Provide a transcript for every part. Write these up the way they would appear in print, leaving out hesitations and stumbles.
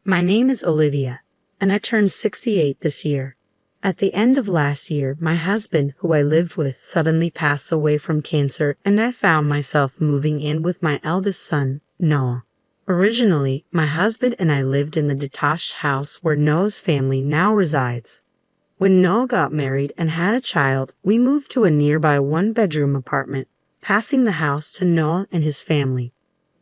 My name is Olivia, and I turned 68 this year. At the end of last year, my husband, who I lived with, suddenly passed away from cancer, and I found myself moving in with my eldest son, Noah. Originally, my husband and I lived in the detached house where Noah's family now resides. When Noah got married and had a child, we moved to a nearby one-bedroom apartment, passing the house to Noah and his family.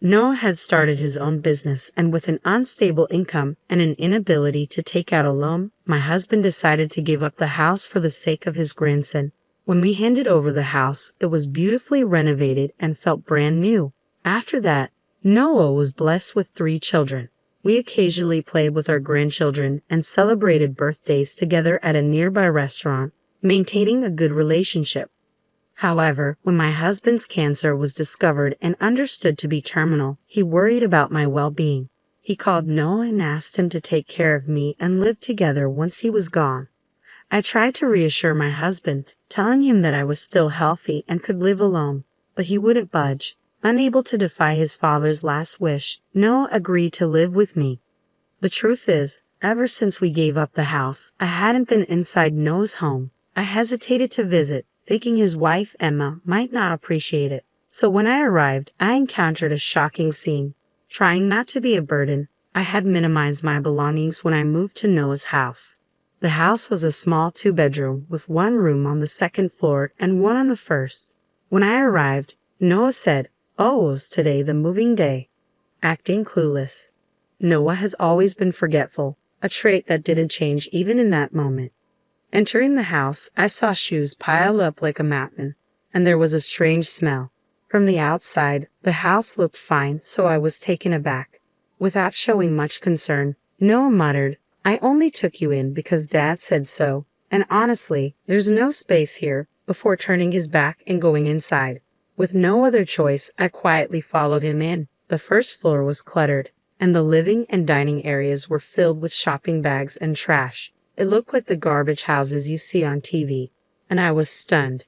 Noah had started his own business, and with an unstable income and an inability to take out a loan, my husband decided to give up the house for the sake of his grandson. When we handed over the house, it was beautifully renovated and felt brand new. After that, Noah was blessed with 3 children. We occasionally played with our grandchildren and celebrated birthdays together at a nearby restaurant, maintaining a good relationship. However, when my husband's cancer was discovered and understood to be terminal, he worried about my well-being. He called Noah and asked him to take care of me and live together once he was gone. I tried to reassure my husband, telling him that I was still healthy and could live alone, but he wouldn't budge. Unable to defy his father's last wish, Noah agreed to live with me. The truth is, ever since we gave up the house, I hadn't been inside Noah's home. I hesitated to visit, thinking his wife, Emma, might not appreciate it. So when I arrived, I encountered a shocking scene. Trying not to be a burden, I had minimized my belongings when I moved to Noah's house. The house was a small 2-bedroom with 1 room on the 2nd floor and 1 on the 1st. When I arrived, Noah said, "Oh, is today the moving day?" Acting clueless. Noah has always been forgetful, a trait that didn't change even in that moment. Entering the house, I saw shoes piled up like a mountain, and there was a strange smell. From the outside, the house looked fine, so I was taken aback. Without showing much concern, Noah muttered, "I only took you in because Dad said so, and honestly, there's no space here," before turning his back and going inside. With no other choice, I quietly followed him in. The 1st floor was cluttered, and the living and dining areas were filled with shopping bags and trash. It looked like the garbage houses you see on TV, and I was stunned.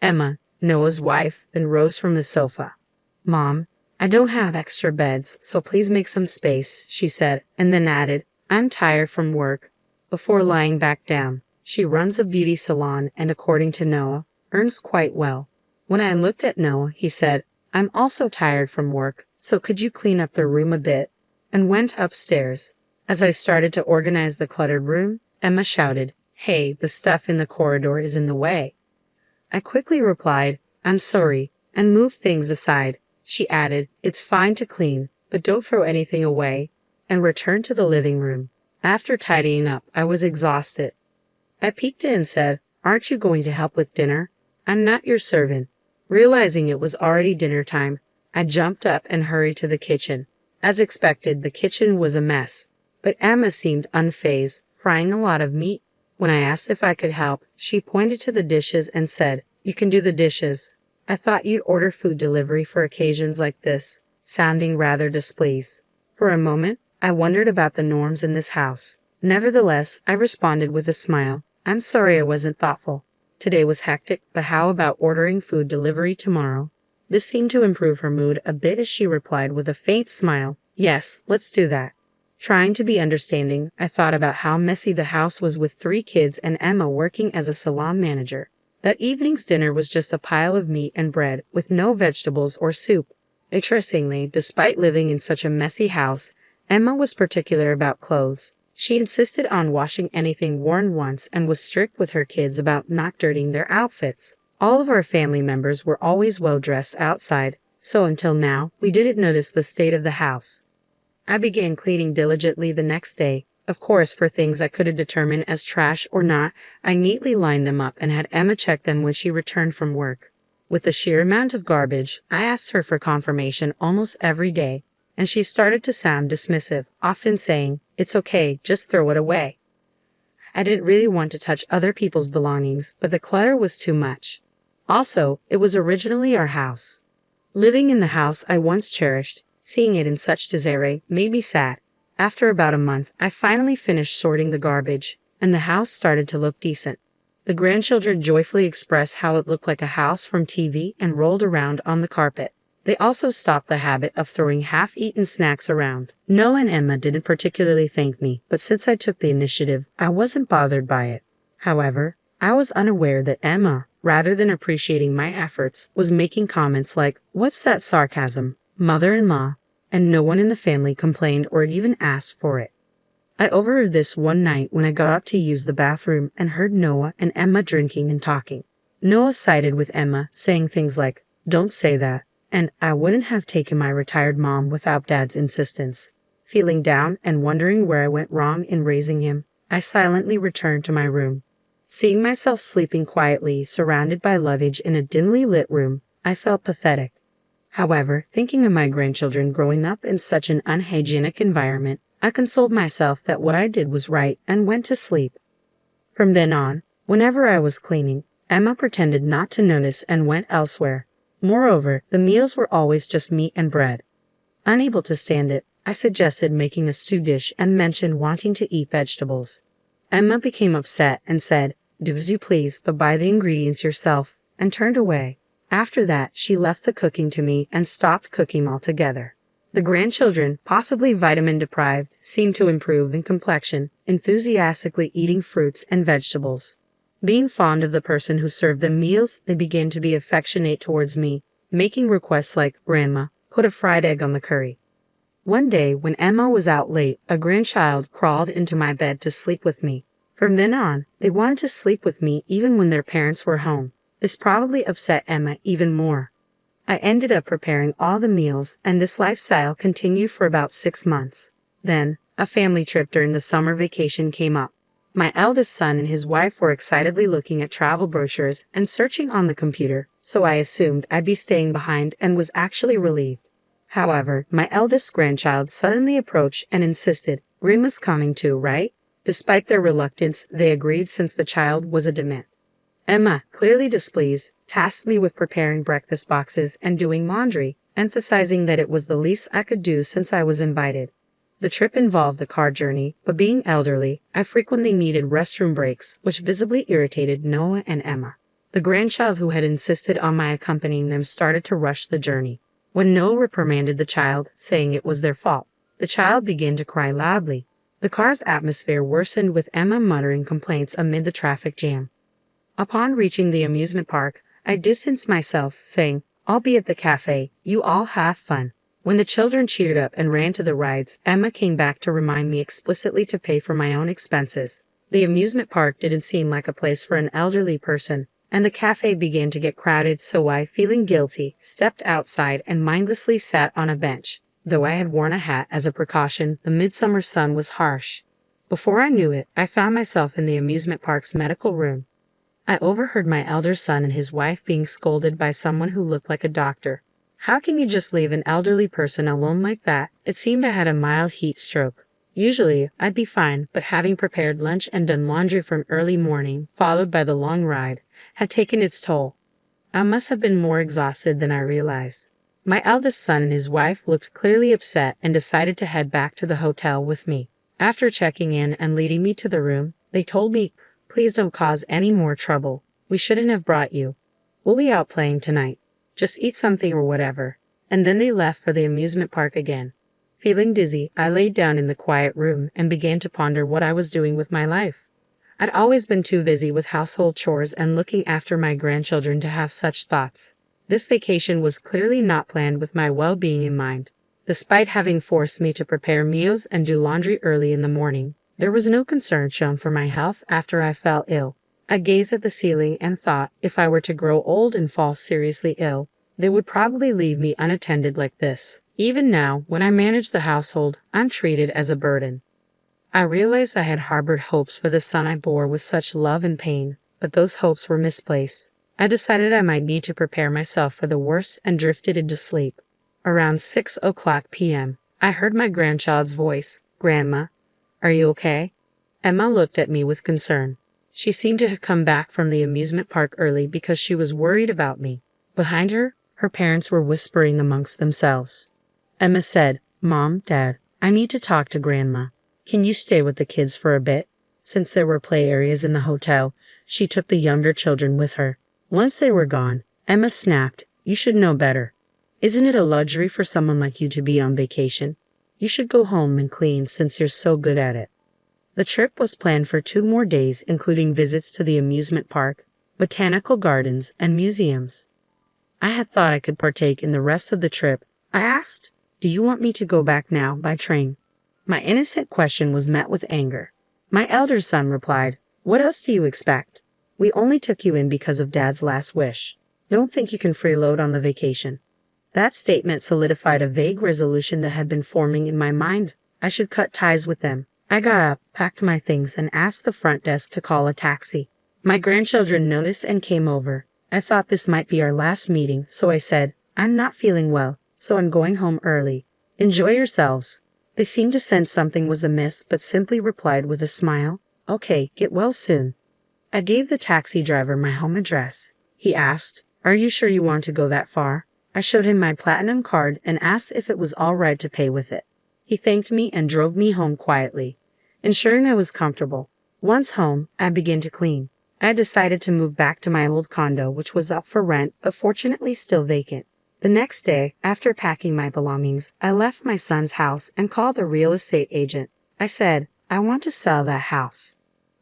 Emma, Noah's wife, then rose from the sofa. "Mom, I don't have extra beds, so please make some space," she said, and then added, "I'm tired from work," before lying back down. She runs a beauty salon and, according to Noah, earns quite well. When I looked at Noah, he said, "I'm also tired from work, so could you clean up the room a bit?" and went upstairs. As I started to organize the cluttered room, Emma shouted, "Hey, the stuff in the corridor is in the way." I quickly replied, "I'm sorry," and moved things aside. She added, "It's fine to clean, but don't throw anything away," and returned to the living room. After tidying up, I was exhausted. I peeked in and said, "Aren't you going to help with dinner? I'm not your servant." Realizing it was already dinner time, I jumped up and hurried to the kitchen. As expected, the kitchen was a mess, but Emma seemed unfazed, frying a lot of meat. When I asked if I could help, she pointed to the dishes and said, "You can do the dishes. I thought you'd order food delivery for occasions like this," sounding rather displeased. For a moment, I wondered about the norms in this house. Nevertheless, I responded with a smile, "I'm sorry I wasn't thoughtful. Today was hectic, but how about ordering food delivery tomorrow?" This seemed to improve her mood a bit as she replied with a faint smile, "Yes, let's do that." Trying to be understanding, I thought about how messy the house was with 3 kids and Emma working as a salon manager. That evening's dinner was just a pile of meat and bread, with no vegetables or soup. Interestingly, despite living in such a messy house, Emma was particular about clothes. She insisted on washing anything worn once and was strict with her kids about not dirtying their outfits. All of our family members were always well-dressed outside, so until now, we didn't notice the state of the house. I began cleaning diligently the next day. Of course, for things I couldn't determine as trash or not, I neatly lined them up and had Emma check them when she returned from work. With the sheer amount of garbage, I asked her for confirmation almost every day, and she started to sound dismissive, often saying, "It's okay, just throw it away." I didn't really want to touch other people's belongings, but the clutter was too much. Also, it was originally our house. Living in the house I once cherished, seeing it in such disarray made me sad. After about a month, I finally finished sorting the garbage, and the house started to look decent. The grandchildren joyfully expressed how it looked like a house from TV and rolled around on the carpet. They also stopped the habit of throwing half-eaten snacks around. Noah and Emma didn't particularly thank me, but since I took the initiative, I wasn't bothered by it. However, I was unaware that Emma, rather than appreciating my efforts, was making comments like, "What's that sarcasm, mother-in-law?" And no one in the family complained or even asked for it. I overheard this one night when I got up to use the bathroom and heard Noah and Emma drinking and talking. Noah sided with Emma, saying things like, "Don't say that," and "I wouldn't have taken my retired mom without Dad's insistence." Feeling down and wondering where I went wrong in raising him, I silently returned to my room. Seeing myself sleeping quietly, surrounded by luggage in a dimly lit room, I felt pathetic. However, thinking of my grandchildren growing up in such an unhygienic environment, I consoled myself that what I did was right and went to sleep. From then on, whenever I was cleaning, Emma pretended not to notice and went elsewhere. Moreover, the meals were always just meat and bread. Unable to stand it, I suggested making a stew dish and mentioned wanting to eat vegetables. Emma became upset and said, "Do as you please, but buy the ingredients yourself," and turned away. After that, she left the cooking to me and stopped cooking altogether. The grandchildren, possibly vitamin deprived, seemed to improve in complexion, enthusiastically eating fruits and vegetables. Being fond of the person who served them meals, they began to be affectionate towards me, making requests like, "Grandma, put a fried egg on the curry." One day, when Emma was out late, a grandchild crawled into my bed to sleep with me. From then on, they wanted to sleep with me even when their parents were home. This probably upset Emma even more. I ended up preparing all the meals, and this lifestyle continued for about 6 months. Then, a family trip during the summer vacation came up. My eldest son and his wife were excitedly looking at travel brochures and searching on the computer, so I assumed I'd be staying behind and was actually relieved. However, my eldest grandchild suddenly approached and insisted, "Grandma's coming too, right?" Despite their reluctance, they agreed since the child was a dement. Emma, clearly displeased, tasked me with preparing breakfast boxes and doing laundry, emphasizing that it was the least I could do since I was invited. The trip involved a car journey, but being elderly, I frequently needed restroom breaks, which visibly irritated Noah and Emma. The grandchild who had insisted on my accompanying them started to rush the journey. When Noah reprimanded the child, saying it was their fault, the child began to cry loudly. The car's atmosphere worsened with Emma muttering complaints amid the traffic jam. Upon reaching the amusement park, I distanced myself, saying, "I'll be at the cafe, you all have fun." When the children cheered up and ran to the rides, Emma came back to remind me explicitly to pay for my own expenses. The amusement park didn't seem like a place for an elderly person, and the cafe began to get crowded, so I, feeling guilty, stepped outside and mindlessly sat on a bench. Though I had worn a hat as a precaution, the midsummer sun was harsh. Before I knew it, I found myself in the amusement park's medical room. I overheard my elder son and his wife being scolded by someone who looked like a doctor. "How can you just leave an elderly person alone like that?" It seemed I had a mild heat stroke. Usually, I'd be fine, but having prepared lunch and done laundry from early morning, followed by the long ride, had taken its toll. I must have been more exhausted than I realized. My eldest son and his wife looked clearly upset and decided to head back to the hotel with me. After checking in and leading me to the room, they told me, "Please don't cause any more trouble. We shouldn't have brought you. We'll be out playing tonight. Just eat something or whatever." And then they left for the amusement park again. Feeling dizzy, I laid down in the quiet room and began to ponder what I was doing with my life. I'd always been too busy with household chores and looking after my grandchildren to have such thoughts. This vacation was clearly not planned with my well-being in mind. Despite having forced me to prepare meals and do laundry early in the morning, there was no concern shown for my health after I fell ill. I gazed at the ceiling and thought, if I were to grow old and fall seriously ill, they would probably leave me unattended like this. Even now, when I manage the household, I'm treated as a burden. I realized I had harbored hopes for the son I bore with such love and pain, but those hopes were misplaced. I decided I might need to prepare myself for the worst and drifted into sleep. Around 6:00 p.m., I heard my grandchild's voice. "Grandma, are you okay?" Emma looked at me with concern. She seemed to have come back from the amusement park early because she was worried about me. Behind her, her parents were whispering amongst themselves. Emma said, "Mom, Dad, I need to talk to Grandma. Can you stay with the kids for a bit?" Since there were play areas in the hotel, she took the younger children with her. Once they were gone, Emma snapped, "You should know better." Isn't it a luxury for someone like you to be on vacation? You should go home and clean since you're so good at it. The trip was planned for 2 more days, including visits to the amusement park, botanical gardens, and museums. I had thought I could partake in the rest of the trip. I asked, "Do you want me to go back now by train?" My innocent question was met with anger. My elder son replied, "What else do you expect? We only took you in because of Dad's last wish. Don't think you can freeload on the vacation." That statement solidified a vague resolution that had been forming in my mind. I should cut ties with them. I got up, packed my things, and asked the front desk to call a taxi. My grandchildren noticed and came over. I thought this might be our last meeting, so I said, "I'm not feeling well, so I'm going home early. Enjoy yourselves." They seemed to sense something was amiss, but simply replied with a smile, "Okay, get well soon." I gave the taxi driver my home address. He asked, "Are you sure you want to go that far?" I showed him my platinum card and asked if it was all right to pay with it. He thanked me and drove me home quietly, ensuring I was comfortable. Once home, I began to clean. I decided to move back to my old condo, which was up for rent, but fortunately still vacant. The next day, after packing my belongings, I left my son's house and called a real estate agent. I said, "I want to sell that house."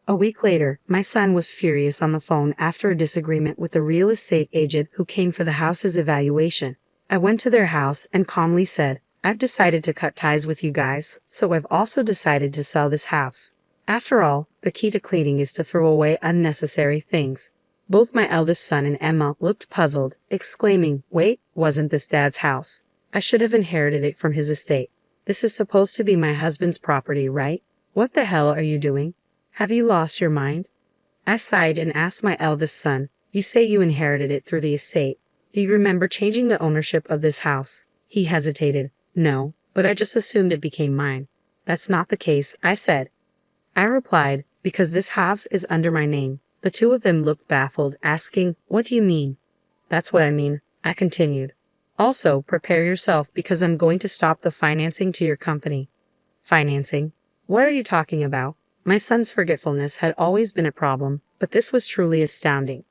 A week later, my son was furious on the phone after a disagreement with the real estate agent who came for the house's evaluation. I went to their house and calmly said, "I've decided to cut ties with you guys, so I've also decided to sell this house. After all, the key to cleaning is to throw away unnecessary things." Both my eldest son and Emma looked puzzled, exclaiming, "Wait, wasn't this Dad's house? I should have inherited it from his estate. This is supposed to be my husband's property, right? What the hell are you doing? Have you lost your mind?" I sighed and asked my eldest son, "You say you inherited it through the estate. Do you remember changing the ownership of this house?" He hesitated. "No, but I just assumed it became mine." "That's not the case," I said. I replied, "Because this house is under my name." The two of them looked baffled, asking, "What do you mean?" "That's what I mean," I continued. "Also, prepare yourself because I'm going to stop the financing to your company." "Financing? What are you talking about?" My son's forgetfulness had always been a problem, but this was truly astounding.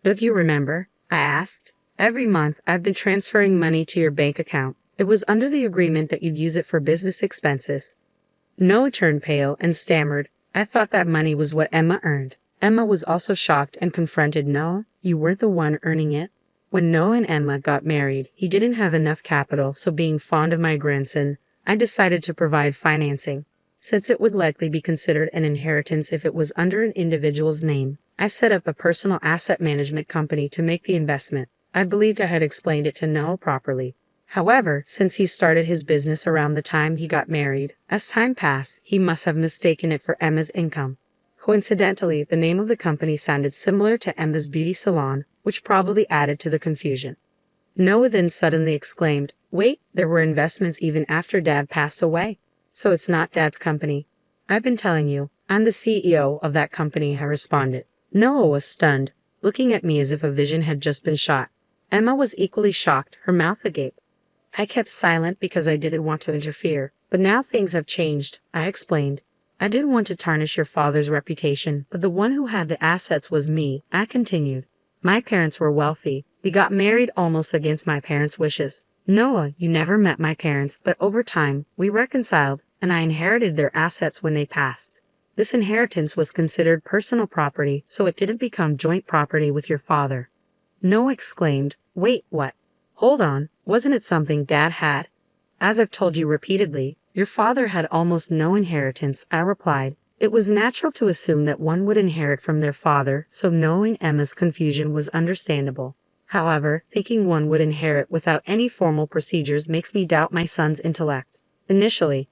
"Don't you remember?" I asked. "Every month I've been transferring money to your bank account. It was under the agreement that you'd use it for business expenses." Noah turned pale and stammered, "I thought that money was what Emma earned." Emma was also shocked and confronted Noah, "You weren't the one earning it." When Noah and Emma got married, he didn't have enough capital, so being fond of my grandson, I decided to provide financing. Since it would likely be considered an inheritance if it was under an individual's name, I set up a personal asset management company to make the investment. I believed I had explained it to Noah properly. However, since he started his business around the time he got married, as time passed, he must have mistaken it for Emma's income. Coincidentally, the name of the company sounded similar to Emma's beauty salon, which probably added to the confusion. Noah then suddenly exclaimed, "Wait, there were investments even after Dad passed away. So it's not Dad's company." "I've been telling you, I'm the CEO of that company," I responded. Noah was stunned, looking at me as if a vision had just been shot. Emma was equally shocked, her mouth agape. I kept silent because I didn't want to interfere, but now things have changed, I explained. "I didn't want to tarnish your father's reputation, but the one who had the assets was me," I continued. "My parents were wealthy. We got married almost against my parents' wishes. Noah, you never met my parents, but over time, we reconciled, and I inherited their assets when they passed. This inheritance was considered personal property, so it didn't become joint property with your father." Noah exclaimed, "Wait, what? Hold on, wasn't it something Dad had?" "As I've told you repeatedly, your father had almost no inheritance," I replied. It was natural to assume that one would inherit from their father, so knowing Emma's confusion was understandable. However, thinking one would inherit without any formal procedures makes me doubt my son's intellect. Initially,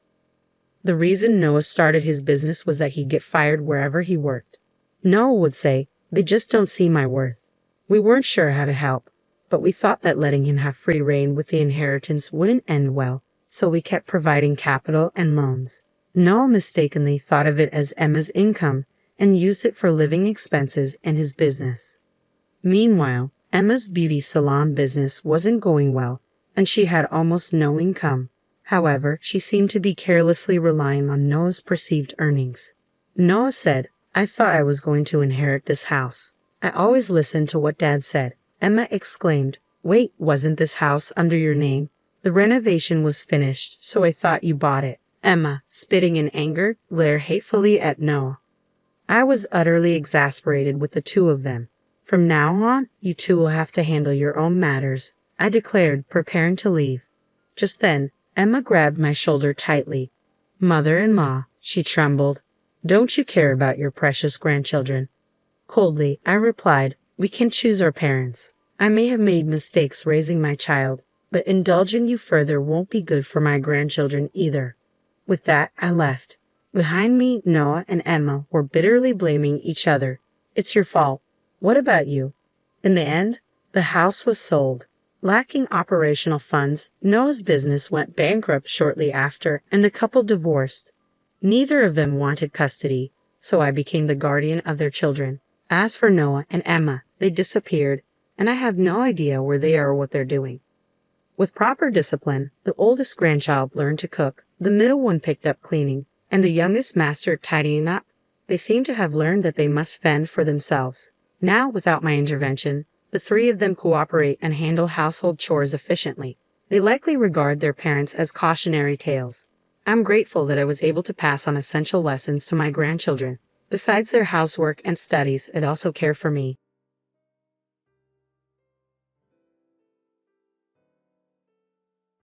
the reason Noah started his business was that he'd get fired wherever he worked. Noah would say, "They just don't see my worth." We weren't sure how to help, but we thought that letting him have free rein with the inheritance wouldn't end well, so we kept providing capital and loans. Noah mistakenly thought of it as Emma's income and used it for living expenses and his business. Meanwhile, Emma's beauty salon business wasn't going well, and she had almost no income. However, she seemed to be carelessly relying on Noah's perceived earnings. Noah said, "I thought I was going to inherit this house. I always listened to what Dad said." Emma exclaimed, Wait, wasn't this house under your name? The renovation was finished, so I thought you bought it. Emma, spitting in anger, glared hatefully at Noah. I was utterly exasperated with the two of them. From now on, you two will have to handle your own matters, I declared, preparing to leave. Just then, Emma grabbed my shoulder tightly. Mother-in-law, she trembled. Don't you care about your precious grandchildren? Coldly, I replied, we can choose our parents. I may have made mistakes raising my child, but indulging you further won't be good for my grandchildren either. With that, I left. Behind me, Noah and Emma were bitterly blaming each other. It's your fault. What about you? In the end, the house was sold. Lacking operational funds, Noah's business went bankrupt shortly after, and the couple divorced. Neither of them wanted custody, so I became the guardian of their children. As for Noah and Emma, they disappeared, and I have no idea where they are or what they're doing. With proper discipline, the oldest grandchild learned to cook, the middle one picked up cleaning, and the youngest mastered tidying up. They seem to have learned that they must fend for themselves. Now, without my intervention, the three of them cooperate and handle household chores efficiently. They likely regard their parents as cautionary tales. I'm grateful that I was able to pass on essential lessons to my grandchildren. Besides their housework and studies, they also care for me.